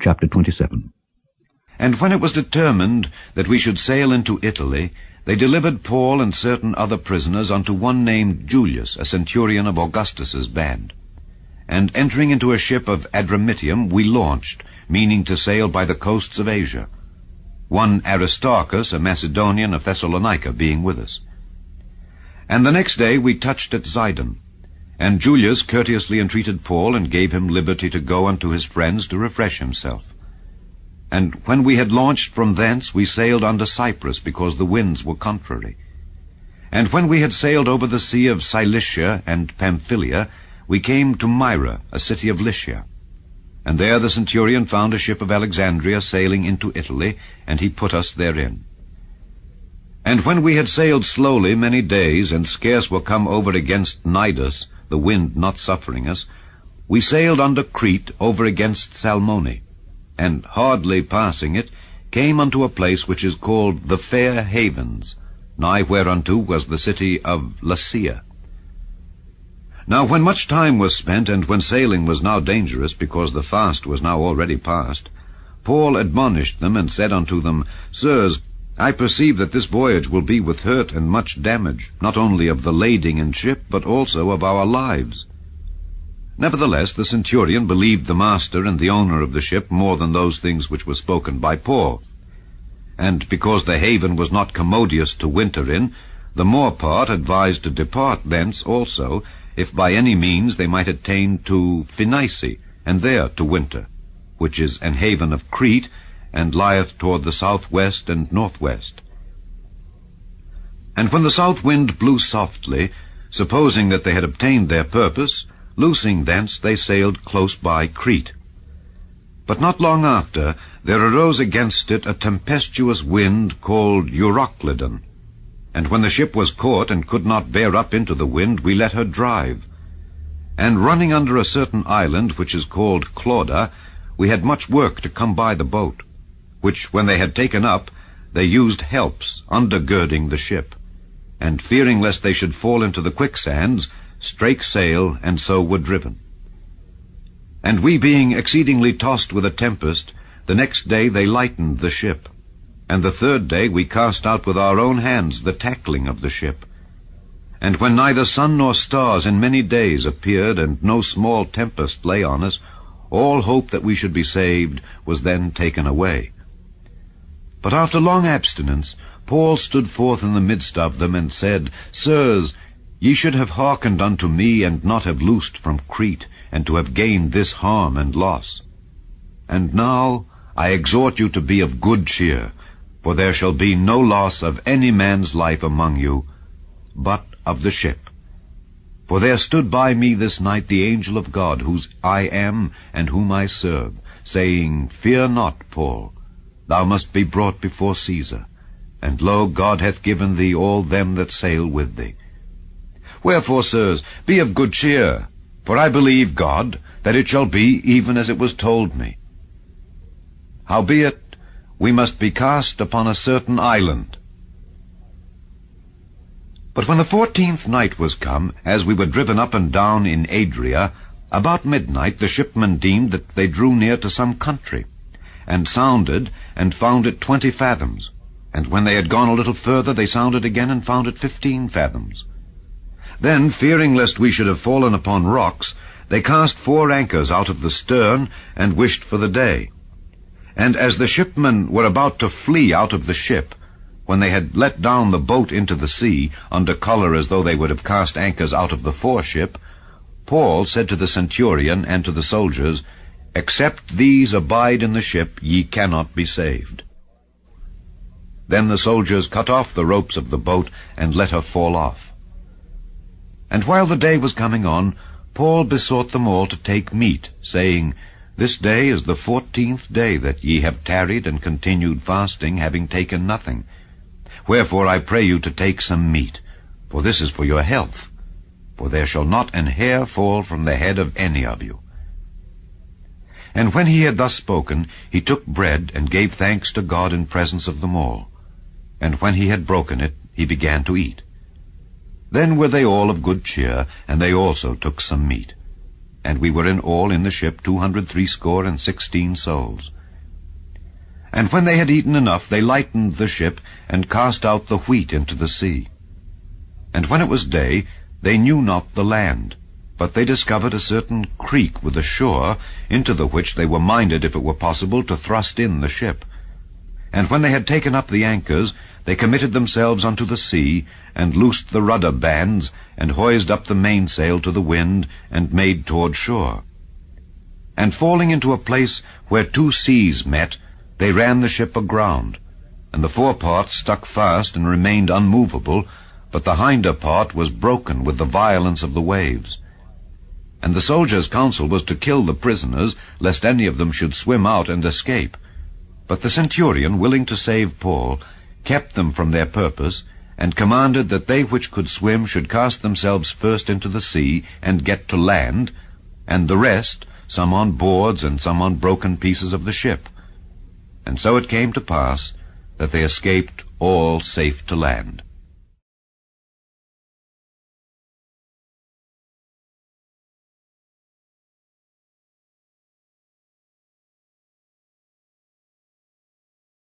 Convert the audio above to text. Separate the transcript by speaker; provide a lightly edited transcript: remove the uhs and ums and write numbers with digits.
Speaker 1: Chapter 27.
Speaker 2: And when it was determined that we should sail into Italy, they delivered Paul and certain other prisoners unto one named Julius, a centurion of Augustus's band. And entering into a ship of Adramyttium, we launched, meaning to sail by the coasts of Asia, one Aristarchus, a Macedonian of Thessalonica, being with us. And the next day we touched at Zidon, and Julius courteously entreated Paul, and gave him liberty to go unto his friends to refresh himself. And when we had launched from thence, we sailed unto Cyprus, because the winds were contrary. And when we had sailed over the sea of Cilicia and Pamphylia, we came to Myra, a city of Lycia. And there the centurion found a ship of Alexandria sailing into Italy, and he put us therein. And when we had sailed slowly many days, and scarce were come over against Cnidus, the wind not suffering us, we sailed unto Crete over against Salmone, and hardly passing it, came unto a place which is called the Fair Havens, nigh whereunto was the city of Lasea. Now when much time was spent, and when sailing was now dangerous, because the fast was now already past, Paul admonished them, and said unto them, Sirs, I perceive that this voyage will be with hurt and much damage, not only of the lading and ship, but also of our lives. Nevertheless the centurion believed the master and the owner of the ship more than those things which were spoken by Paul. And because the haven was not commodious to winter in, the more part advised to depart thence also, if by any means they might attain to Phoenice, and there to winter, which is an haven of Crete, and lieth toward the southwest and northwest. And when the south wind blew softly, supposing that they had obtained their purpose, loosing thence they sailed close by Crete. But not long after there arose against it a tempestuous wind called Euroclydon. And when the ship was caught and could not bear up into the wind, we let her drive. And running under a certain island, which is called Clauda, we had much work to come by the boat, which when they had taken up, they used helps, undergirding the ship, and fearing lest they should fall into the quicksands, strake sail, and so were driven. And we being exceedingly tossed with a tempest, the next day they lightened the ship. And the third day we cast out with our own hands the tackling of the ship. And when neither sun nor stars in many days appeared, and no small tempest lay on us, all hope that we should be saved was then taken away. But after long abstinence, Paul stood forth in the midst of them, and said, Sirs, ye should have hearkened unto me, and not have loosed from Crete, and to have gained this harm and loss. And now I exhort you to be of good cheer, for there shall be no loss of any man's life among you, but of the ship. For there stood by me this night the angel of God, whose I am, and whom I serve, saying, Fear not, Paul, thou must be brought before Caesar, and lo, God hath given thee all them that sail with thee. Wherefore, sirs, be of good cheer, for I believe God, that it shall be even as it was told me. Howbeit, we must be cast upon a certain island. But when the 14th night was come, as we were driven up and down in Adria, about midnight the shipmen deemed that they drew near to some country, and sounded, and found it 20 fathoms. And when they had gone a little further, they sounded again, and found it 15 fathoms. Then, fearing lest we should have fallen upon rocks, they cast 4 anchors out of the stern, and wished for the day. And as the shipmen were about to flee out of the ship, when they had let down the boat into the sea, under colour as though they would have cast anchors out of the foreship, Paul said to the centurion and to the soldiers, Except these abide in the ship, ye cannot be saved. Then the soldiers cut off the ropes of the boat, and let her fall off. And while the day was coming on, Paul besought them all to take meat, saying, This day is the 14th day that ye have tarried and continued fasting, having taken nothing. Wherefore I pray you to take some meat, for this is for your health, for there shall not an hair fall from the head of any of you. And when he had thus spoken, he took bread, and gave thanks to God in presence of them all. And when he had broken it, he began to eat. Then were they all of good cheer, and they also took some meat. and we were in all in the ship 260 souls. And when they had eaten enough, they lightened the ship, and cast out the wheat into the sea. And when it was day, they knew not the land, but they discovered a certain creek with a shore, into the which they were minded, if it were possible, to thrust in the ship. And when they had taken up the anchors, they committed themselves unto the sea, and loosed the rudder bands, and hoised up the mainsail to the wind, and made toward shore. And falling into a place where two seas met, they ran the ship aground, and the forepart stuck fast and remained unmovable, but the hinder part was broken with the violence of the waves. And the soldiers' counsel was to kill the prisoners, lest any of them should swim out and escape. But the centurion, willing to save Paul, kept them from their purpose, and commanded that they which could swim should cast themselves first into the sea, and get to land, and the rest, some on boards and some on broken pieces of the ship. And so it came to pass that they escaped all safe to land.